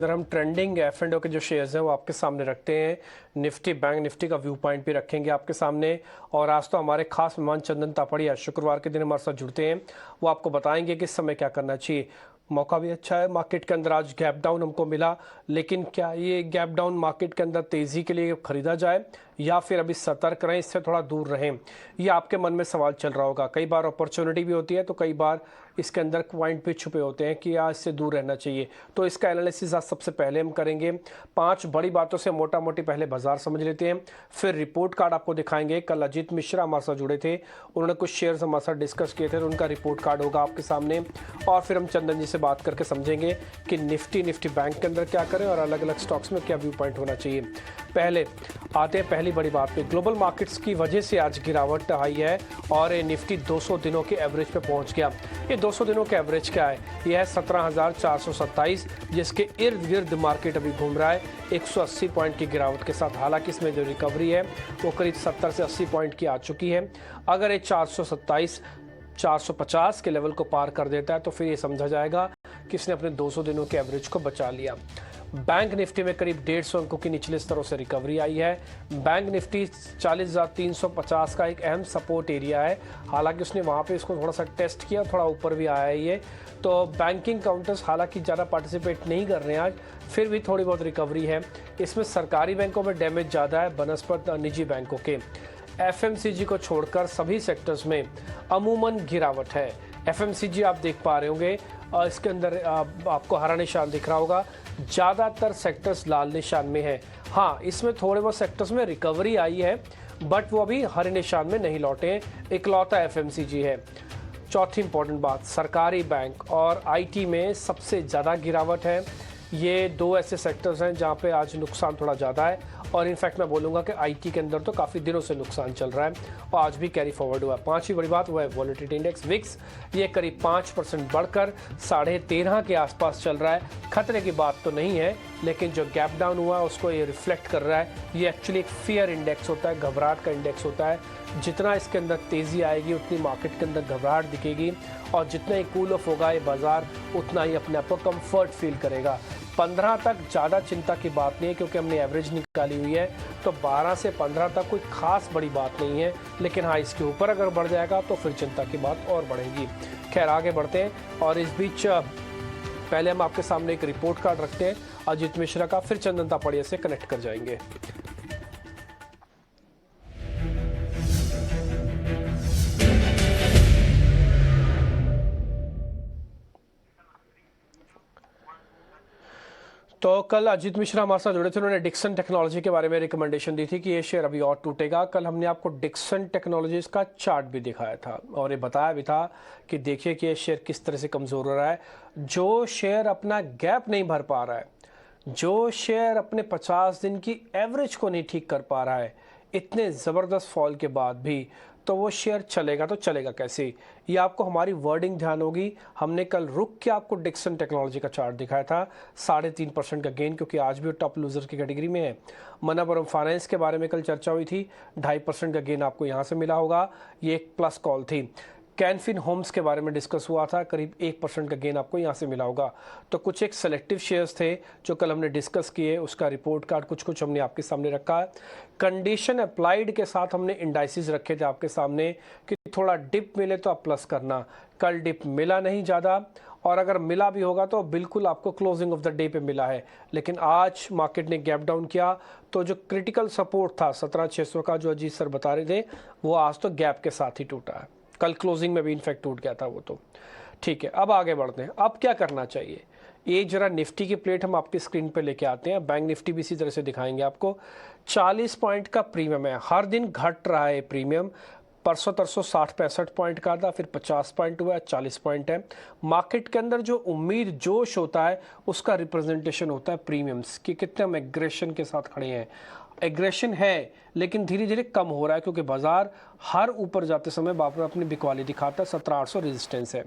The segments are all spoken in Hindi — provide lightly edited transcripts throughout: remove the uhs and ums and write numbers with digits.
अगर हम ट्रेंडिंग एफ एंड ओ के जो शेयर्स हैं वो आपके सामने रखते हैं, निफ्टी बैंक निफ्टी का व्यू पॉइंट भी रखेंगे आपके सामने। और आज तो हमारे खास मेहमान चंदन तापड़िया शुक्रवार के दिन हमारे साथ जुड़ते हैं, वो आपको बताएंगे कि इस समय क्या करना चाहिए। मौका भी अच्छा है, मार्केट के अंदर आज गैप डाउन हमको मिला, लेकिन क्या ये गैप डाउन मार्केट के अंदर तेज़ी के लिए खरीदा जाए या फिर अभी सतर्क रहें, इससे थोड़ा दूर रहें, ये आपके मन में सवाल चल रहा होगा। कई बार अपॉर्चुनिटी भी होती है तो कई बार इसके अंदर पॉइंट भी छुपे होते हैं कि आज इससे दूर रहना चाहिए। तो इसका एनालिसिस आज सबसे पहले हम करेंगे। 5 बड़ी बातों से मोटा मोटी पहले बाजार समझ लेते हैं, फिर रिपोर्ट कार्ड आपको दिखाएंगे। कल अजीत मिश्रा हमारे साथ जुड़े थे, उन्होंने कुछ शेयर्स हमारे साथ डिस्कस किए थे, तो उनका रिपोर्ट कार्ड होगा आपके सामने। और फिर हम चंदन जी से बात करके समझेंगे कि निफ्टी बैंक के अंदर क्या करें और अलग अलग स्टॉक्स में क्या व्यू पॉइंट होना चाहिए। पहले आते हैं पहली बड़ी बात पे। ग्लोबल मार्केट्स की वजह से आज गिरावट आई है और निफ्टी 200 दिनों के एवरेज पे पहुंच गया। ये 200 दिनों के एवरेज क्या है? यह है 17,427, जिसके इर्द गिर्द मार्केट अभी घूम रहा है 180 पॉइंट की गिरावट के साथ। हालांकि इसमें जो रिकवरी है वो करीब 70 से 80 पॉइंट की आ चुकी है। अगर ये 427 450 के लेवल को पार कर देता है तो फिर ये समझा जाएगा कि इसने अपने 200 दिनों के एवरेज को बचा लिया। बैंक निफ्टी में करीब 150 अंकों की निचले स्तरों से रिकवरी आई है। बैंक निफ्टी 40,350 का एक अहम सपोर्ट एरिया है, हालांकि उसने वहां पे इसको थोड़ा सा टेस्ट किया, थोड़ा ऊपर भी आया है ये। तो बैंकिंग काउंटर्स हालांकि ज़्यादा पार्टिसिपेट नहीं कर रहे हैं आज, फिर भी थोड़ी बहुत रिकवरी है। इसमें सरकारी बैंकों में डैमेज ज़्यादा है बनस्पत निजी बैंकों के। एफएमसीजी को छोड़कर सभी सेक्टर्स में अमूमन गिरावट है। एफएमसीजी आप देख पा रहे होंगे, इसके अंदर आपको हरा निशान दिख रहा होगा, ज़्यादातर सेक्टर्स लाल निशान में है। हाँ, इसमें थोड़े बहुत सेक्टर्स में रिकवरी आई है, बट वो अभी हरे निशान में नहीं लौटे हैं। इकलौता एफएमसीजी है। चौथी इंपॉर्टेंट बात, सरकारी बैंक और आईटी में सबसे ज़्यादा गिरावट है। ये दो ऐसे सेक्टर्स हैं जहाँ पे आज नुकसान थोड़ा ज़्यादा है, और इनफैक्ट मैं बोलूँगा कि आईटी के अंदर तो काफ़ी दिनों से नुकसान चल रहा है और आज भी कैरी फॉरवर्ड हुआ है। पांचवी बड़ी बात वो है वॉलेटिलिटी इंडेक्स विक्स, ये करीब 5% बढ़कर 13.5 के आसपास चल रहा है। खतरे की बात तो नहीं है, लेकिन जो गैप डाउन हुआ है उसको ये रिफ्लेक्ट कर रहा है। ये एक्चुअली एक फियर इंडेक्स होता है, घबराहट का इंडेक्स होता है। जितना इसके अंदर तेज़ी आएगी उतनी मार्केट के अंदर घबराहट दिखेगी, और जितना ही कूल ऑफ होगा ये बाजार उतना ही अपने आप को कंफर्ट फील करेगा। 15 तक ज़्यादा चिंता की बात नहीं है, क्योंकि हमने एवरेज निकाली हुई है, तो 12 से 15 तक कोई खास बड़ी बात नहीं है। लेकिन हाँ, इसके ऊपर अगर बढ़ जाएगा तो फिर चिंता की बात और बढ़ेगी। खैर, आगे बढ़ते हैं, और इस बीच पहले हम आपके सामने एक रिपोर्ट कार्ड रखते हैं अजीत मिश्रा का, फिर चंदन तापड़िया से कनेक्ट कर जाएंगे। तो कल अजीत मिश्रा हमारे साथ जुड़े थे, उन्होंने डिक्सन टेक्नोलॉजी के बारे में रिकमेंडेशन दी थी कि ये शेयर अभी और टूटेगा। कल हमने आपको डिक्सन टेक्नोलॉजीज का चार्ट भी दिखाया था और ये बताया भी था कि देखिए कि ये शेयर किस तरह से कमज़ोर हो रहा है। जो शेयर अपना गैप नहीं भर पा रहा है, जो शेयर अपने 50 दिन की एवरेज को नहीं ठीक कर पा रहा है इतने ज़बरदस्त फॉल के बाद भी, तो वो शेयर चलेगा तो चलेगा कैसे? ये आपको हमारी वर्डिंग ध्यान होगी। हमने कल रुक के आपको डिक्सन टेक्नोलॉजी का चार्ट दिखाया था, 3.5% का गेन, क्योंकि आज भी वो टॉप लूजर की कैटेगरी में है। मनप्पुरम फाइनेंस के बारे में कल चर्चा हुई थी, 2.5% का गेन आपको यहाँ से मिला होगा, ये एक प्लस कॉल थी। कैनफिन होम्स के बारे में डिस्कस हुआ था, करीब 1% का गेन आपको यहाँ से मिला होगा। तो कुछ एक सेलेक्टिव शेयर्स थे जो कल हमने डिस्कस किए, उसका रिपोर्ट कार्ड कुछ हमने आपके सामने रखा है। कंडीशन अप्लाइड के साथ हमने इंडाइसिस रखे थे आपके सामने कि थोड़ा डिप मिले तो आप प्लस करना। कल डिप मिला नहीं ज़्यादा, और अगर मिला भी होगा तो बिल्कुल आपको क्लोजिंग ऑफ द डे पे मिला है। लेकिन आज मार्केट ने गैप डाउन किया, तो जो क्रिटिकल सपोर्ट था 17,600 का जो अजीत सर बता रहे थे, वो आज तो गैप के साथ ही टूटा है। कल क्लोजिंग में भी इनफैक्ट टूट गया था वो तो। ठीक है, अब आगे बढ़ते हैं। अब क्या करना चाहिए, ये जरा निफ्टी की प्लेट हम आपकी स्क्रीन पे लेके आते हैं। बैंक निफ्टी भी इसी तरह से दिखाएंगे आपको। 40 पॉइंट का प्रीमियम है, हर दिन घट रहा है प्रीमियम। परसों तरसों 60-65 पॉइंट का था, फिर 50 पॉइंट हुआ है, 40 पॉइंट है। मार्केट के अंदर जो उम्मीद जोश होता है उसका रिप्रेजेंटेशन होता है प्रीमियम्स की, कितने हम एग्रेशन के साथ खड़े हैं। एग्रेशन है लेकिन धीरे धीरे कम हो रहा है, क्योंकि बाजार हर ऊपर जाते समय बापर अपनी बिकवाली दिखाता है। 17,800 रेजिस्टेंस है,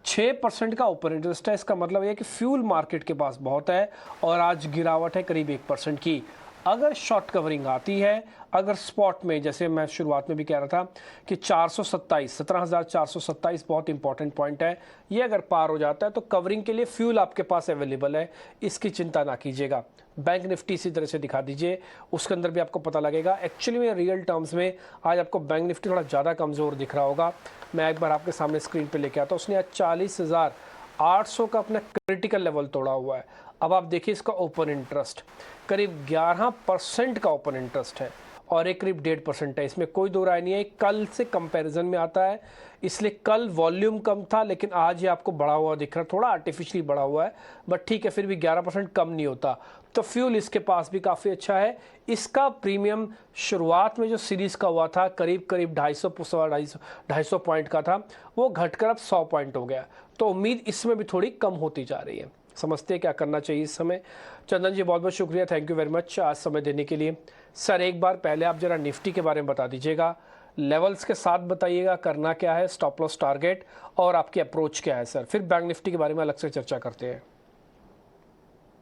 6% का ऊपर इंटरेस्ट है। इसका मतलब यह कि फ्यूल मार्केट के पास बहुत है, और आज गिरावट है करीब 1% की। अगर शॉर्ट कवरिंग आती है, अगर स्पॉट में, जैसे मैं शुरुआत में भी कह रहा था कि 427 17,427 बहुत इंपॉर्टेंट पॉइंट है, ये अगर पार हो जाता है तो कवरिंग के लिए फ्यूल आपके पास अवेलेबल है, इसकी चिंता ना कीजिएगा। बैंक निफ्टी इसी तरह से दिखा दीजिए, उसके अंदर भी आपको पता लगेगा। एक्चुअली में रियल टर्म्स में आज आपको बैंक निफ्टी थोड़ा ज़्यादा कमज़ोर दिख रहा होगा। मैं एक बार आपके सामने स्क्रीन पे लेके आता हूँ। उसने आज 40,800 का अपना क्रिटिकल लेवल तोड़ा हुआ है। अब आप देखिए इसका ओपन इंटरेस्ट करीब 11% का ओपन इंटरेस्ट है और एक करीब 1.5% है। इसमें कोई दो राय नहीं है। कल से कंपैरिजन में आता है, इसलिए कल वॉल्यूम कम था, लेकिन आज ये आपको बढ़ा हुआ दिख रहा है। थोड़ा आर्टिफिशियली बढ़ा हुआ है, बट ठीक है, फिर भी 11% कम नहीं होता। तो फ्यूल इसके पास भी काफ़ी अच्छा है। इसका प्रीमियम शुरुआत में जो सीरीज़ का हुआ था करीब करीब 250 पॉइंट का था, वो घटकर अब 100 पॉइंट हो गया। तो उम्मीद इसमें भी थोड़ी कम होती जा रही है। समझते हैं क्या करना चाहिए इस समय। चंदन जी बहुत बहुत शुक्रिया, थैंक यू वेरी मच आज समय देने के लिए। सर एक बार पहले आप जरा निफ्टी के बारे में बता दीजिएगा, लेवल्स के साथ बताइएगा करना क्या है, स्टॉप लॉस टारगेट और आपकी अप्रोच क्या है सर। फिर बैंक निफ्टी के बारे में अलग से चर्चा करते हैं।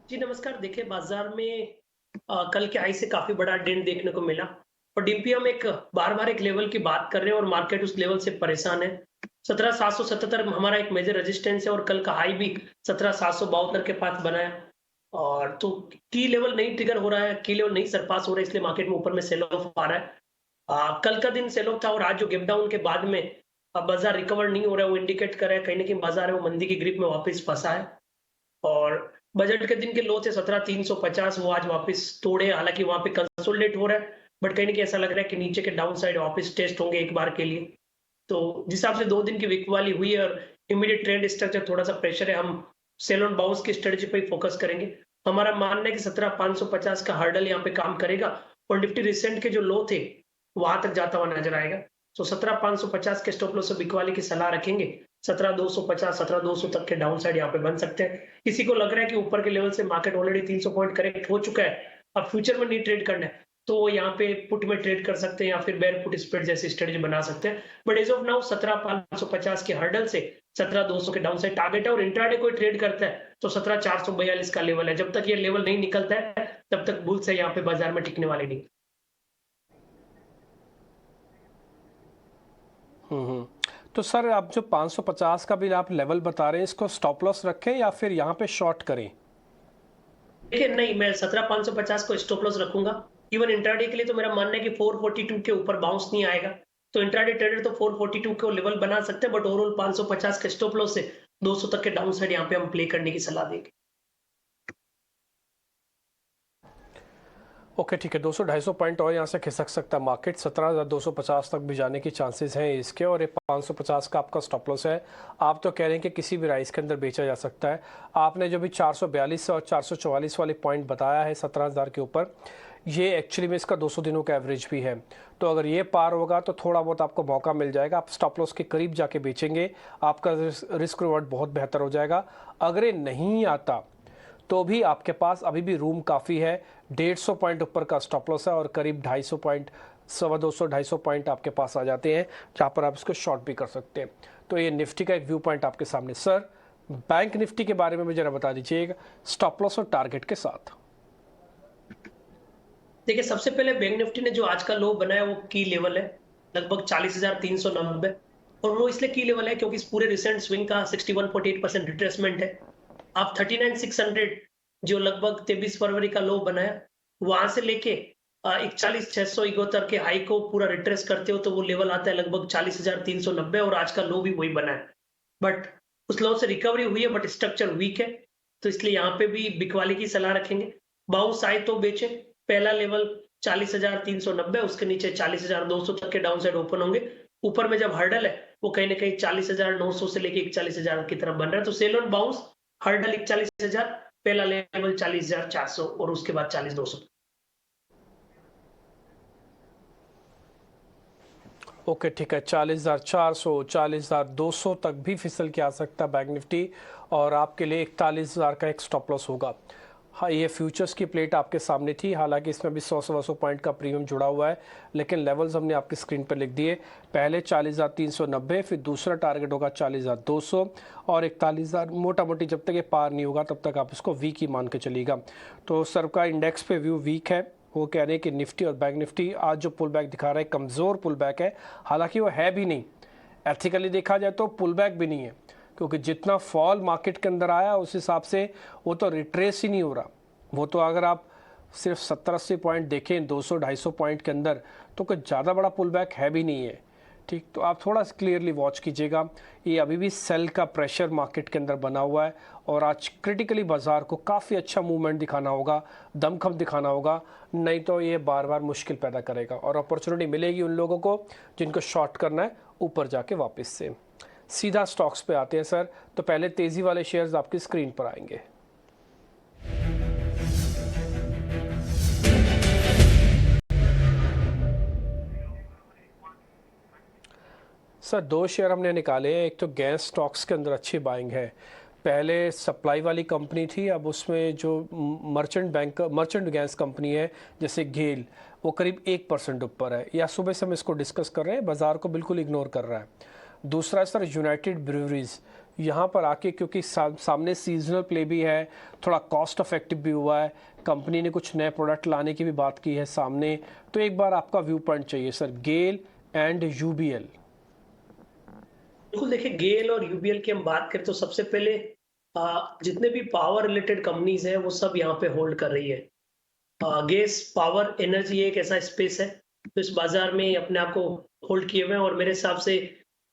जी नमस्कार। देखिए बाजार में कल के हाई से काफी बड़ा डेंट देखने को मिला और डीपी हम एक बार बार एक लेवल की बात कर रहे हैं और मार्केट उस लेवल से परेशान है। 17,777 हमारा एक मेजर रेजिस्टेंस है और कल का हाई भी 17,772 के पास बनाया और तो की लेवल नहीं ट्रिगर हो रहा है, की लेवल नहीं सरपास हो रहा है, इसलिए मार्केट में ऊपर में सेल ऑफ आ रहा है। कल का दिन सेल ऑफ था और आज जो गैप डाउन के बाद में बाजार रिकवर नहीं हो रहा है, वो इंडिकेट कर रहा है कहीं ना कहीं बाजार है वो मंदी की ग्रिप में वापस फंसा है। और बजट के दिन के लो थे 17,350, वो आज वापस तोड़े। हालांकि वहां पे कंसोलिडेट हो रहा है, बट कहीं ना कहीं ऐसा लग रहा है कि नीचे के डाउन साइड वापस टेस्ट होंगे एक बार के लिए। तो जिस हिसाब से 2 दिन की वीक वाली हुई है और इमीडिएट ट्रेंड स्ट्रक्चर थोड़ा सा प्रेशर है, हम सेल ऑन बाउंस की स्ट्रेटजी पे ही फोकस करेंगे। हमारा मानना है कि 17,550 का हर्डल यहाँ पे काम करेगा और निफ्टी रिसेंट के जो लो थे वहां तक जाता हुआ नजर आएगा। तो 17,550 के स्टॉप लॉस से बिकवाली की सलाह रखेंगे। 17,250 17,200 तक के डाउन साइड यहाँ पे बन सकते हैं। किसी को लग रहा है कि ऊपर के लेवल से मार्केट ऑलरेडी 300 पॉइंट करेक्ट हो चुका है, अब फ्यूचर में नहीं ट्रेड करना है, तो यहाँ पे पुट में ट्रेड कर सकते हैं या फिर बेयर पुट स्प्रेड जैसी स्ट्रेटजी बना सकते हैं। बट एज ऑफ नाउ 17,550 के हर्डल से 17,200 के डाउन साइड टारगेट है और इंट्राडे कोई ट्रेड करता है तो 17,442 का लेवल है। जब तक ये लेवल नहीं निकलता है तब तक बुल्स है यहाँ पे बाजार में टिकने वाले नहीं। तो सर आप जो 550 का भी आप लेवल बता रहे हैं, इसको स्टॉप लॉस रखें या फिर यहाँ पे शॉर्ट करें? देखिए नहीं, मैं 17,550 को स्टॉप लॉस रखूंगा। इवन इंट्राडे के लिए तो मेरा मानना है कि 442 के ऊपर बाउंस नहीं आएगा, तो इंट्राडे ट्रेडर तो 442 को लेवल बना सकते हैं, बट ओवरऑल 550 के स्टॉप लॉस से 200 तक के डाउन साइड यहाँ पे हम प्ले करने की सलाह देंगे। ओके ठीक है, 200-250 पॉइंट और यहाँ से खिसक सकता है मार्केट। 17,250 तक भी जाने की चांसेस हैं इसके, और ये 550 का आपका स्टॉप लॉस है। आप तो कह रहे हैं कि किसी भी राइस के अंदर बेचा जा सकता है। आपने जो भी 442 और 444 वाली पॉइंट बताया है 17,000 के ऊपर, ये एक्चुअली में इसका 200 दिनों का एवरेज भी है। तो अगर ये पार होगा तो थोड़ा बहुत आपको मौका मिल जाएगा, आप स्टॉप लॉस के करीब जाके बेचेंगे, आपका रिस्क रिवॉर्ड बहुत बेहतर हो जाएगा। अगर ये नहीं आता तो भी आपके पास अभी भी रूम काफ़ी है। 150 पॉइंट ऊपर का स्टॉप लॉस है और करीब 250 पॉइंट, 250 पॉइंट आपके पास आ जाते हैं जहाँ पर आप इसको शॉर्ट भी कर सकते हैं। तो ये निफ्टी का एक व्यू पॉइंट आपके सामने। सर बैंक निफ्टी के बारे में भी जरा बता दीजिएगा स्टॉप लॉस और टारगेट के साथ। देखिए सबसे पहले बैंक निफ्टी ने जो आज का लो बनाया वो की लेवल है लगभग 40,390, और वो इसलिए की लेवल है क्योंकि इस पूरे रिसेंट स्विंग का 61.8% रिट्रेसमेंट है। आप 39,600 जो लगभग 23 फरवरी का लो बनाया, वहां से लेके 41,671 के हाई को पूरा रिट्रेस करते हो तो वो लेवल आता है लगभग 40,390, और आज का लो भी वही बना है। बट उस लो से रिकवरी हुई है, बट स्ट्रक्चर वीक है, तो इसलिए यहाँ पे भी बिकवाली की सलाह रखेंगे। बाउंस आए तो बेचे। पहला लेवल 40,390, उसके नीचे 40,200 तक के डाउन साइड ओपन होंगे। ऊपर में जब हर्डल है वो कहीं ना कहीं 40,900 से लेके 41,000 की तरफ बन रहा है। तो सेल ऑन बाउंस हर्डल 41,000, पहला लेवल 40,400 और उसके बाद 40,200। ओके ठीक है, 40,400 40,200 तक भी फिसल के आ सकता है बैंक निफ्टी, और आपके लिए 41,000 का एक स्टॉप लॉस होगा। हाँ ये फ्यूचर्स की प्लेट आपके सामने थी, हालांकि इसमें भी 100-100 पॉइंट का प्रीमियम जुड़ा हुआ है, लेकिन लेवल्स हमने आपकी स्क्रीन पर लिख दिए। पहले 40,390, फिर दूसरा टारगेट होगा 40,200 और 41,000। मोटा मोटी जब तक ये पार नहीं होगा तब तक आप इसको वीक ही मान के चलिएगा। तो सर का इंडेक्स पे व्यू वीक है, वो कह रहे हैं कि निफ्टी और बैंक निफ्टी आज जो पुल बैक दिखा रहा है कमज़ोर पुल बैक है, हालांकि वो है भी नहीं, एथिकली देखा जाए तो पुल बैक भी नहीं है, क्योंकि जितना फॉल मार्केट के अंदर आया उस हिसाब से वो तो रिट्रेस ही नहीं हो रहा। वो तो अगर आप सिर्फ 70-80 पॉइंट देखें 200-250 पॉइंट के अंदर, तो कोई ज़्यादा बड़ा पुल बैक है भी नहीं है। ठीक, तो आप थोड़ा सा क्लियरली वॉच कीजिएगा। ये अभी भी सेल का प्रेशर मार्केट के अंदर बना हुआ है और आज क्रिटिकली बाजार को काफ़ी अच्छा मूवमेंट दिखाना होगा, दमखम दिखाना होगा, नहीं तो ये बार बार मुश्किल पैदा करेगा और अपॉर्चुनिटी मिलेगी उन लोगों को जिनको शॉर्ट करना है ऊपर जाके वापस से। सीधा स्टॉक्स पे आते हैं सर, तो पहले तेज़ी वाले शेयर्स आपकी स्क्रीन पर आएंगे। सर दो शेयर हमने निकाले हैं, एक तो गैस स्टॉक्स के अंदर अच्छी बाइंग है। पहले सप्लाई वाली कंपनी थी, अब उसमें जो मर्चेंट गैस कंपनी है जैसे गेल, वो करीब 1% ऊपर है, या सुबह से हम इसको डिस्कस कर रहे हैं, बाजार को बिल्कुल इग्नोर कर रहा है। दूसरा है सर यूनाइटेड ब्रूवरीज, यहाँ पर आके क्योंकि सामने सीजनल प्ले भी है, थोड़ा कॉस्ट इफेक्टिव भी हुआ है, कंपनी ने कुछ नए प्रोडक्ट लाने की भी बात की है सामने, तो एक बार आपका व्यू पॉइंट चाहिए सर गेल एंड यूबीएल। बिल्कुल, देखिए गेल और यूबीएल की हम बात करें तो सबसे पहले जितने भी पावर रिलेटेड कंपनीज हैं वो सब यहाँ पे होल्ड कर रही है। गैस पावर एनर्जी एक ऐसा स्पेस है तो इस बाजार में अपने आप को होल्ड किए हुए हैं और मेरे हिसाब से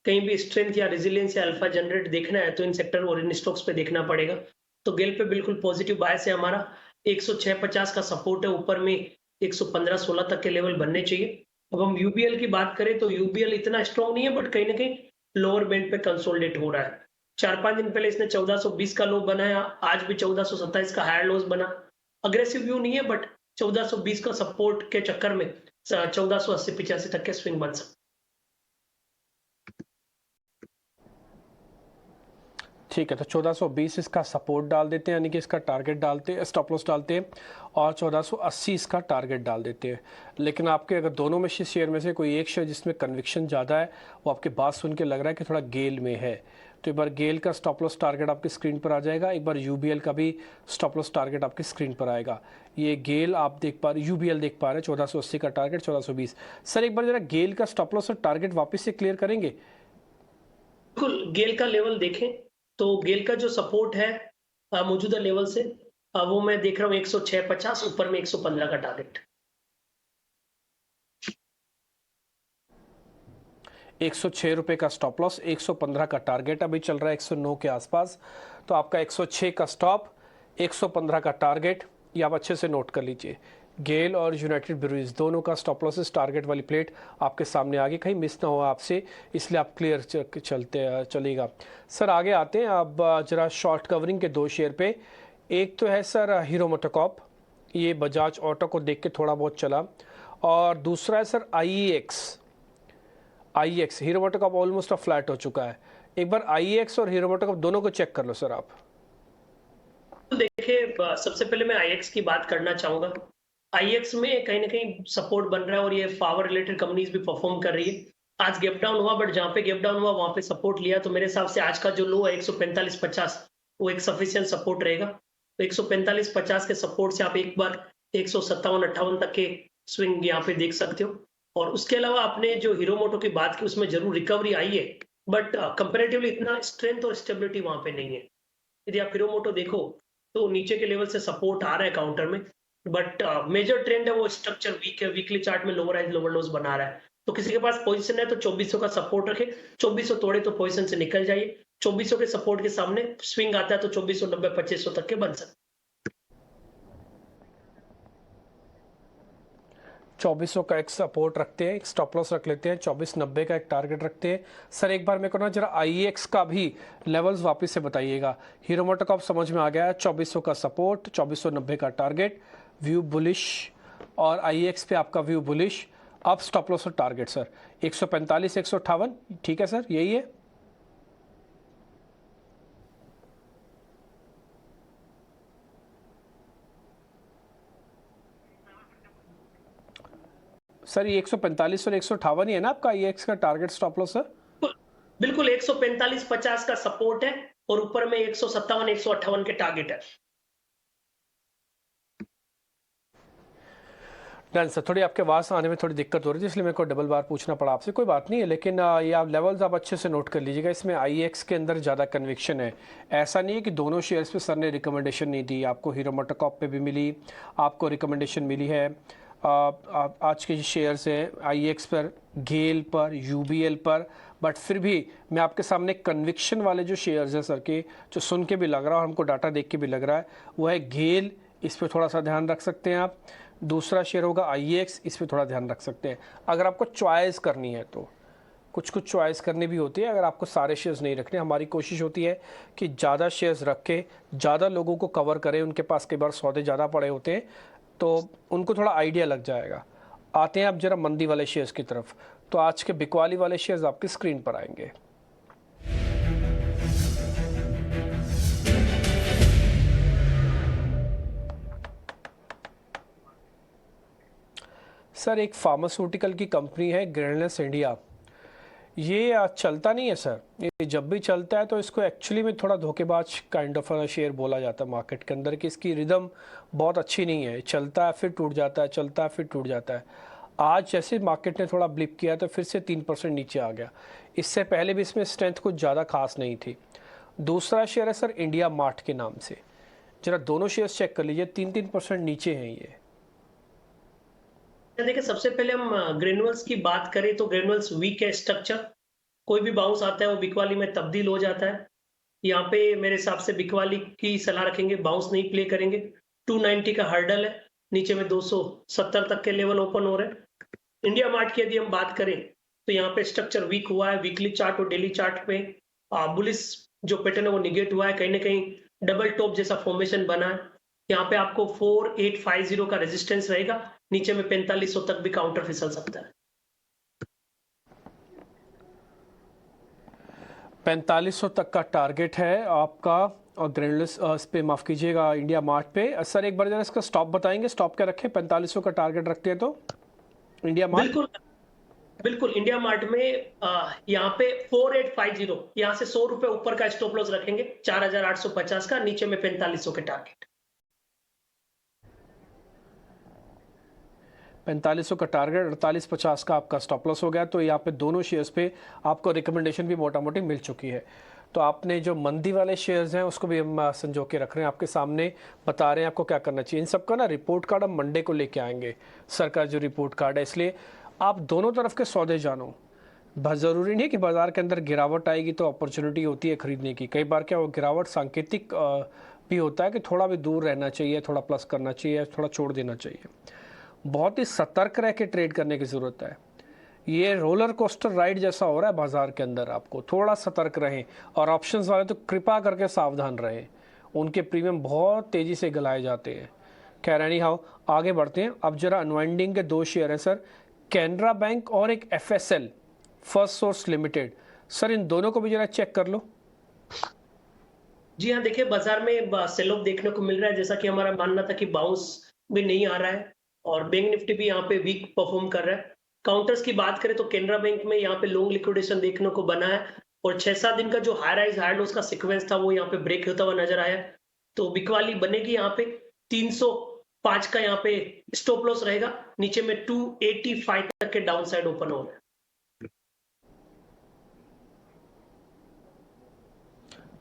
कहीं भी स्ट्रेंथ या रेजिलियंस या अल्फा जनरेट देखना है तो इन सेक्टर और इन स्टॉक्स पे देखना पड़ेगा। तो गेल पे बिल्कुल पॉजिटिव बायस है हमारा। 106.50 का सपोर्ट है, ऊपर में 115-16 तक के लेवल बनने चाहिए। अब हम यूबीएल की बात करें तो यूबीएल इतना स्ट्रॉन्ग नहीं है, बट कहीं ना कहीं लोअर बैंड पे कंसोलिडेट हो रहा है। 4-5 दिन पहले इसने 1420 का लो बनाया, आज भी 1427 का हायर लोज बना। अग्रेसिव व्यू नहीं है, बट 1420 का सपोर्ट के चक्कर में 1480-85 तक के स्विंग बन सकते। ठीक है, तो 1420 इसका सपोर्ट डाल देते हैं, यानी कि इसका टारगेट डालते हैं, स्टॉप लॉस डालते हैं, और 1480 इसका टारगेट डाल देते हैं। लेकिन आपके अगर दोनों में से शेयर में से कोई एक शेयर जिसमें कन्विक्शन ज़्यादा है, वो आपकी बात सुन के लग रहा है कि थोड़ा गेल में है, तो एक बार गेल का स्टॉप लॉस टारगेट आपकी स्क्रीन पर आ जाएगा, एक बार यूबीएल का भी स्टॉप लॉस टारगेट आपकी स्क्रीन पर आएगा। ये गेल आप देख पा रहे, यूबीएल देख पा रहे हैं 1480 का टारगेट, 1420। सर एक बार जरा गेल का स्टॉप लॉस और टारगेट वापस से क्लियर करेंगे? बिल्कुल, गेल का लेवल देखें तो गेल का जो सपोर्ट है मौजूदा लेवल से वो मैं देख रहा हूँ 106.50, ऊपर में 115 का टारगेट। 106 रुपये का स्टॉप लॉस, 115 का टारगेट, अभी चल रहा है 109 के आसपास, तो आपका 106 का स्टॉप, 115 का टारगेट, ये आप अच्छे से नोट कर लीजिए। गेल और यूनाइटेड ब्रूअरीज दोनों का स्टॉप लॉसेस टारगेट वाली प्लेट आपके सामने आ गई, कहीं मिस ना हो आपसे, इसलिए आप क्लियर चलेगा। सर आगे आते हैं अब जरा शॉर्ट कवरिंग के दो शेयर पे। एक तो है सर हीरो मोटोकॉप, ये बजाज ऑटो को देख के थोड़ा बहुत चला, और दूसरा है sir IEX Hero MotoCorp almost flat हो चुका है। एक बार आईएक्स और हीरो मोटोकॉप दोनों को चेक कर लो सर आप। तो देखिए सबसे पहले मैं आईएक्स की बात करना चाहूंगा। आईएक्स में कहीं ना कहीं सपोर्ट बन रहा है और ये पावर रिलेटेड कंपनीज भी परफॉर्म कर रही है। आज गैप डाउन हुआ, बट जहां पे गैप डाउन हुआ वहां पे सपोर्ट लिया, तो मेरे हिसाब से आज का जो लो है 145.50 वो एक सफिशियंट सपोर्ट रहेगा। तो 145.50 के सपोर्ट से आप एक बार 157-58 तक के स्विंग यहाँ पे देख सकते हो। और उसके अलावा आपने जो हीरो मोटो की बात की उसमें जरूर रिकवरी आई है, बट कंपेरेटिवली इतना स्ट्रेंथ और स्टेबिलिटी वहां पे नहीं है। यदि आप हीरो मोटो देखो तो नीचे के लेवल से सपोर्ट आ रहा है काउंटर में, बट मेजर ट्रेंड है वो स्ट्रक्चर वीक है, वीकली चार्ट में लोअर हाइज लोअर लोज बना रहा है। तो किसी के पास पोजीशन है तो 2400 का सपोर्ट रखे, 2400 तोड़े तो पोजीशन से निकल जाइए। 2400 के सपोर्ट के सामने स्विंग आता है तो 2490 2500 तक के बन सकते। 2400 का एक सपोर्ट रखते हैं, एक स्टॉप लॉस रख लेते हैं, 2490 का एक टारगेट रखते हैं। सर एक बार मेरे को ना जरा आईएक्स का भी लेवल्स वापस से बताइएगा। हीरो मोटोकॉप समझ में आ गया, 2400 का सपोर्ट, 2490 का टारगेट, व्यू बुलिश, और आईएक्स पे आपका व्यू बुलिश। अब स्टॉप लॉस और टारगेट सर 145 158, ठीक है सर, यही है। सर ये 145 और 158 ही है ना आपका आईएक्स का टारगेट स्टॉप लॉस सर? बिल्कुल 145-50 का सपोर्ट है और ऊपर में 157-158 के टारगेट है। डन सर, थोड़ी आपके आवाज़ आने में थोड़ी दिक्कत हो रही थी इसलिए मेरे को डबल बार पूछना पड़ा आपसे। कोई बात नहीं है, लेकिन ये आप लेवल्स आप अच्छे से नोट कर लीजिएगा। इसमें आईएक्स के अंदर ज़्यादा कन्विक्शन है। ऐसा नहीं है कि दोनों शेयर्स पे सर ने रिकमेंडेशन नहीं दी। आपको हीरो मोटोकॉर्प पे भी मिली, आपको रिकमेंडेशन मिली है। आज के जो शेयर्स हैं आईएक्स पर, गेल पर, यूबीएल पर, बट फिर भी मैं आपके सामने कन्विक्शन वाले जो शेयर्स हैं सर के, जो सुन के भी लग रहा है और हमको डाटा देख के भी लग रहा है, वो है गेल। इस पर थोड़ा सा ध्यान रख सकते हैं आप। दूसरा शेयर होगा आईएक्स, इस पे थोड़ा ध्यान रख सकते हैं। अगर आपको चॉइस करनी है तो कुछ कुछ चॉइस करनी भी होती है। अगर आपको सारे शेयर्स नहीं रखने, हमारी कोशिश होती है कि ज़्यादा शेयर्स रख के ज़्यादा लोगों को कवर करें। उनके पास कई बार सौदे ज़्यादा पड़े होते हैं तो उनको थोड़ा आइडिया लग जाएगा। आते हैं आप जरा मंदी वाले शेयर्स की तरफ। तो आज के बिकवाली वाले शेयर्स आपकी स्क्रीन पर आएंगे। सर एक फार्मास्यूटिकल की कंपनी है ग्रैनुलस इंडिया। ये चलता नहीं है सर। ये जब भी चलता है तो इसको एक्चुअली में थोड़ा धोखेबाज काइंड ऑफ शेयर बोला जाता है मार्केट के अंदर, कि इसकी रिदम बहुत अच्छी नहीं है। चलता है फिर टूट जाता है, चलता है फिर टूट जाता है। आज जैसे मार्केट ने थोड़ा ब्लिप किया तो फिर से 3% नीचे आ गया। इससे पहले भी इसमें स्ट्रेंथ कुछ ज़्यादा खास नहीं थी। दूसरा शेयर है सर इंडिया मार्ट के नाम से। जरा दोनों शेयर चेक कर लीजिए, 3% नीचे हैं ये। देखिए, सबसे पहले हम ग्रेनुअल्स की बात करें तो ग्रेनुअल्स वीक है स्ट्रक्चर। कोई भी बाउंस आता है वो बिकवाली में तब्दील हो जाता है। यहाँ पे मेरे हिसाब से बिकवाली की सलाह रखेंगे, बाउंस नहीं प्ले करेंगे। 290 का हर्डल है, नीचे में 270 तक के लेवल ओपन हो रहे हैं। इंडिया मार्ट की यदि हम बात करें तो यहाँ पे स्ट्रक्चर वीक हुआ है। वीकली चार्ट और डेली चार्ट पे बुलिस जो पैटर्न है वो निगेट हुआ है। कहीं ना कहीं डबल टॉप जैसा फॉर्मेशन बना है। यहाँ पे आपको 4850 का रेजिस्टेंस रहेगा। नीचे में 4500 तक भी काउंटर फिसल सकता है। 4500 तक का टारगेट है आपका। और ग्रैनुलस इस पे माफ़ कीजिएगा इंडिया मार्ट पे। सर एक बार जरा इसका स्टॉप बताएंगे, स्टॉप क्या रखें? 4500 का टारगेट रखते हैं तो इंडिया मार्ट। बिल्कुल बिल्कुल, इंडिया मार्ट में यहाँ पे 4850, यहाँ से 100 रुपए ऊपर का स्टॉप लॉस रखेंगे। 4850 का, नीचे में 4500 के टारगेट। 4500 का टारगेट, 4850 का आपका स्टॉप लॉस हो गया। तो यहाँ पे दोनों शेयर्स पे आपको रिकमेंडेशन भी मोटा मोटी मिल चुकी है। तो आपने जो मंदी वाले शेयर्स हैं उसको भी हम संजो के रख रहे हैं, आपके सामने बता रहे हैं आपको क्या करना चाहिए। इन सबका ना रिपोर्ट कार्ड हम मंडे को लेके आएंगे, सरकार जो रिपोर्ट कार्ड है, इसलिए आप दोनों तरफ के सौदे जानो। बस ज़रूरी नहीं है कि बाज़ार के अंदर गिरावट आएगी तो अपॉर्चुनिटी होती है खरीदने की। कई बार क्या वो गिरावट सांकेतिक भी होता है कि थोड़ा भी दूर रहना चाहिए, थोड़ा प्लस करना चाहिए, थोड़ा छोड़ देना चाहिए। बहुत ही सतर्क रह के ट्रेड करने की ज़रूरत है। ये रोलर कोस्टर राइड जैसा हो रहा है बाजार के अंदर, आपको थोड़ा सतर्क रहें। और ऑप्शंस वाले तो कृपा करके सावधान रहें, उनके प्रीमियम बहुत तेज़ी से गलाए जाते हैं। खैर एनी हाउ, आगे बढ़ते हैं। अब जरा अनवाइंडिंग के दो शेयर हैं सर, कैनरा बैंक और एक FSL, first source limited. Sir इन दोनों को भी जरा चेक कर लो। जी हाँ, देखिए बाजार में सेल ऑफ देखने को मिल रहा है। जैसा कि हमारा मानना था कि बाउंस भी नहीं आ रहा है और बैंक निफ्टी भी यहाँ पे वीक परफॉर्म कर रहा है। काउंटर्स की बात करें तो केनरा बैंक में यहाँ पे लॉन्ग लिक्विडेशन देखने को बना है और 6-7 दिन का जो हाई राइज हाई लॉस का सीक्वेंस था वो यहाँ पे ब्रेक होता हुआ नजर आया। तो बिकवाली बनेगी यहाँ पे 305 का यहाँ पे स्टॉप लॉस रहेगा। नीचे में 285 तक के डाउन साइड ओपन हो रहा है।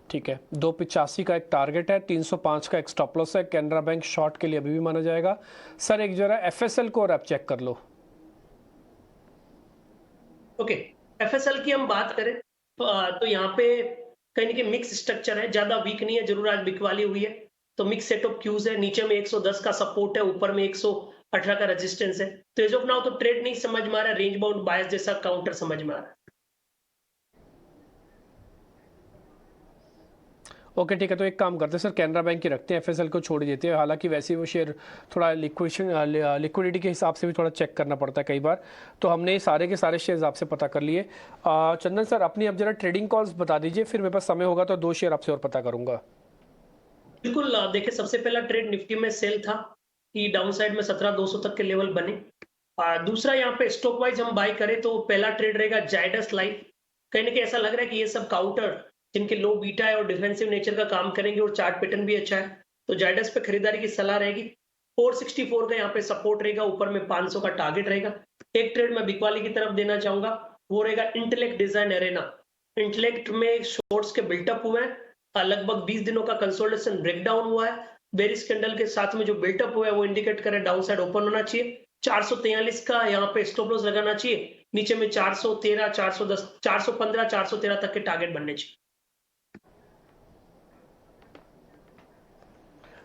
ठीक है, 285 का एक टारगेट है, 305 का एक स्टॉप लॉस है। कैनरा बैंक शॉर्ट के लिए अभी भी माना जाएगा। सर एक जरा एफएसएल को और आप चेक कर लो। ओके, एफएसएल की हम बात करें तो यहाँ पे कहीं ना कहीं मिक्स स्ट्रक्चर है, ज्यादा वीक नहीं है, जरूर आज बिकवाली हुई है। तो मिक्स सेट ऑफ क्यूज है। नीचे में 110 का सपोर्ट है, ऊपर में 118 का रेजिस्टेंस है। तो एज ऑफ नाउ तो ट्रेड नहीं समझ में आ रहा है, रेंज बाउंड बायस जैसा काउंटर समझ में आ रहा है। ओके ठीक है, तो एक काम करते हैं सर, कैनरा बैंक की रखते हैं, एफएसएल को छोड़ देते हैं। हालांकि वैसे ही वो शेयर थोड़ा लिक्विडिटी के हिसाब से भी थोड़ा चेक करना पड़ता है कई बार। तो हमने सारे के सारे शेयर्स आपसे पता कर लिए। चंदन सर अपनी अब जरा ट्रेडिंग कॉल्स बता दीजिए, फिर मेरे पास समय होगा तो दो शेयर आपसे और पता करूंगा। बिल्कुल, देखिए सबसे पहला ट्रेड निफ्टी में सेल था कि डाउन साइड में 17,200 तक के लेवल बने। दूसरा यहाँ पे स्टॉक वाइज हम बाय करें तो पहला ट्रेड रहेगा जायडस लाइफ। कहीं ना कहीं ऐसा लग रहा है कि ये सब काउंटर जिनके लो बीटा है और डिफेंसिव नेचर का काम करेंगे और चार्ट पैटर्न भी अच्छा है, तो जायडस पे खरीदारी की सलाह रहेगी। 464 का यहाँ पे सपोर्ट रहेगा, ऊपर में 500 का टारगेट रहेगा। एक ट्रेड मैं बिकवाली की तरफ देना चाहूंगा, वो रहेगा इंटेलेक्ट डिजाइन एरेना। इंटेलेक्ट में शॉर्ट्स के बिल्टअप हुए हैं, लगभग 20 दिनों का कंसोलिडेशन ब्रेकडाउन हुआ है। बेरिश कैंडल के साथ में जो बिल्टअप हुआ है वो इंडिकेट करे डाउन साइड ओपन होना चाहिए। 443 का यहाँ पे स्टॉप लॉस लगाना चाहिए, नीचे में 413, 410, 415, 413 तक के टारगेट बनने चाहिए।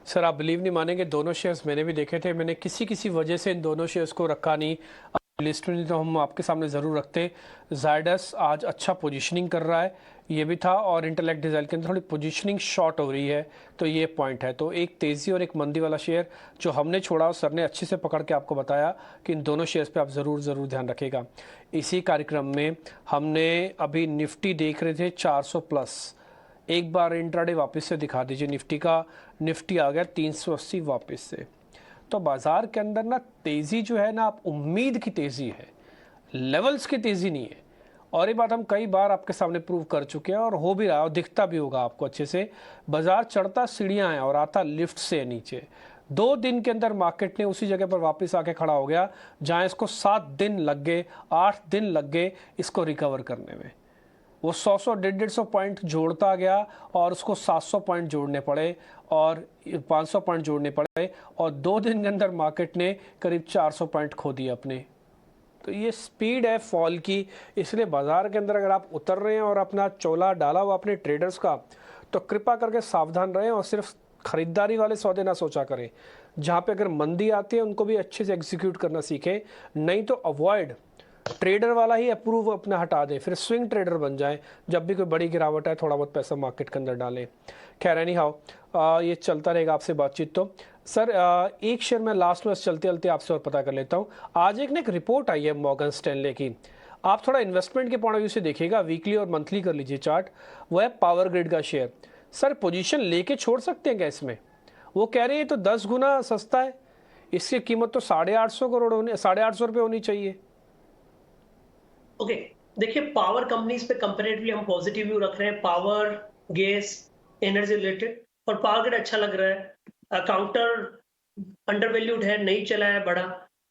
सर आप बिलीव नहीं मानेंगे, दोनों शेयर्स मैंने भी देखे थे, मैंने किसी वजह से इन दोनों शेयर्स को रखा नहीं, लिस्ट में नहीं तो हम आपके सामने ज़रूर रखते। जायडस आज अच्छा पोजीशनिंग कर रहा है, ये भी था, और इंटेलेक्ट डिजाइन के अंदर थोड़ी पोजीशनिंग शॉर्ट हो रही है, तो ये पॉइंट है। तो एक तेज़ी और एक मंदी वाला शेयर जो हमने छोड़ा, सर ने अच्छे से पकड़ के आपको बताया कि इन दोनों शेयर्स पे आप ज़रूर ध्यान रखिएगा। इसी कार्यक्रम में हमने अभी निफ्टी देख रहे थे 400 प्लस, एक बार इंट्राडे वापस से दिखा दीजिए निफ्टी का। निफ्टी आ गया 380 वापस से। तो बाजार के अंदर ना तेजी जो है ना, आप उम्मीद की तेजी है, लेवल्स की तेजी नहीं है। और ये बात हम कई बार आपके सामने प्रूव कर चुके हैं, और हो भी रहा है और दिखता भी होगा आपको अच्छे से। बाजार चढ़ता सीढ़ियां हैं और आता लिफ्ट से नीचे। 2 दिन के अंदर मार्केट ने उसी जगह पर वापस आके खड़ा हो गया जहां इसको 7 दिन लग गए, 8 दिन लग गए इसको रिकवर करने में। वो 100 150 पॉइंट जोड़ता गया और उसको 700 पॉइंट जोड़ने पड़े और 500 पॉइंट जोड़ने पड़े, और 2 दिन के अंदर मार्केट ने करीब 400 पॉइंट खो दिए अपने। तो ये स्पीड है फॉल की, इसलिए बाजार के अंदर अगर आप उतर रहे हैं और अपना चोला डाला हुआ अपने ट्रेडर्स का, तो कृपा करके सावधान रहें और सिर्फ खरीदारी वाले सौदे ना सोचा करें। जहाँ पे अगर मंदी आती है उनको भी अच्छे से एग्जीक्यूट करना सीखें, नहीं तो अवॉइड ट्रेडर वाला ही अप्रूव अपना हटा दें, फिर स्विंग ट्रेडर बन जाएं। जब भी कोई बड़ी गिरावट है थोड़ा बहुत पैसा मार्केट के अंदर डालें। खैर एनी हाउ ये चलता रहेगा आपसे बातचीत। तो सर एक शेयर में लास्ट में चलते चलते आपसे और पता कर लेता हूँ। आज एक रिपोर्ट आई है मॉर्गन स्टैनले की, आप थोड़ा इन्वेस्टमेंट के पॉइंट ऑफ व्यू से देखिएगा, वीकली और मंथली कर लीजिए चार्ट। वो है पावर ग्रिड का शेयर। सर पोजीशन लेके छोड़ सकते हैं क्या इसमें? वो कह रहे हैं तो 10 गुना सस्ता है, इसकी कीमत तो 850 करोड़ होनी, 850 रुपये होनी चाहिए। ओके, देखिए पावर कंपनीज पे कंपैरेटिवली हम पॉजिटिव व्यू रख रहे हैं, पावर, गैस, एनर्जी रिलेटेड, और पावर ग्रिड अच्छा लग रहा है। काउंटर अंडर वैल्यूड है, नहीं चला है बड़ा,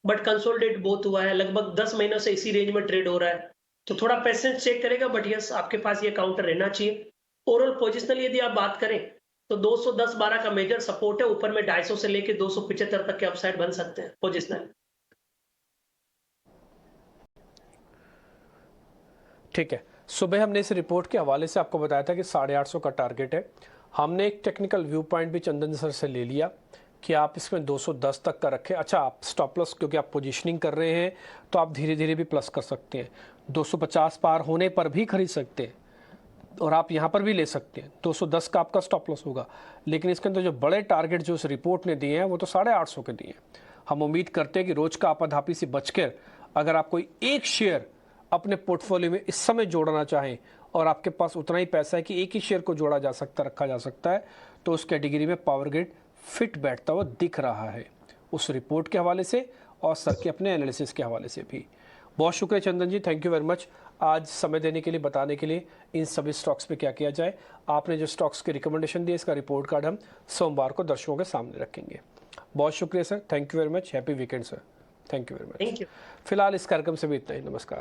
बट कंसोलिडेट बहुत हुआ है, लगभग 10 महीनों से इसी रेंज में ट्रेड हो रहा है, तो थोड़ा पेशेंस चेक करेगा, बट यस आपके पास ये काउंटर रहना चाहिए। ओवरऑल पोजिशनल यदि आप बात करें तो 210-12 का मेजर सपोर्ट है, ऊपर में 250 से लेके 275 तक के अपसाइड बन सकते हैं पोजिशनल। ठीक है, सुबह हमने इस रिपोर्ट के हवाले से आपको बताया था कि 850 का टारगेट है। हमने एक टेक्निकल व्यू पॉइंट भी चंदन सर से ले लिया कि आप इसमें 210 तक का रखें। अच्छा, आप स्टॉप लॉस क्योंकि आप पोजीशनिंग कर रहे हैं तो आप धीरे धीरे भी प्लस कर सकते हैं, 250 पार होने पर भी खरीद सकते हैं, और आप यहाँ पर भी ले सकते हैं। 210 का आपका स्टॉप लॉस होगा, लेकिन इसके अंदर जो बड़े टारगेट जो इस रिपोर्ट ने दिए हैं वो तो 850 के दिए हैं। हम उम्मीद करते हैं कि रोज का आपाधापी से बचकर अगर आप कोई एक शेयर अपने पोर्टफोलियो में इस समय जोड़ना चाहें और आपके पास उतना ही पैसा है कि एक ही शेयर को जोड़ा जा सकता, रखा जा सकता है, तो उस कैटेगरी में पावर ग्रिड फिट बैठता हुआ दिख रहा है, उस रिपोर्ट के हवाले से और सर के अपने एनालिसिस के हवाले से भी। बहुत शुक्रिया चंदन जी, थैंक यू वेरी मच आज समय देने के लिए, बताने के लिए इन सभी स्टॉक्स पे क्या किया जाए। आपने जो स्टॉक्स के रिकमेंडेशन दिए, इसका रिपोर्ट कार्ड हम सोमवार को दर्शकों के सामने रखेंगे। बहुत शुक्रिया sir, thank you very much, happy weekend sir, thank you very much. फिलहाल इस कार्यक्रम से भी इतना ही, नमस्कार।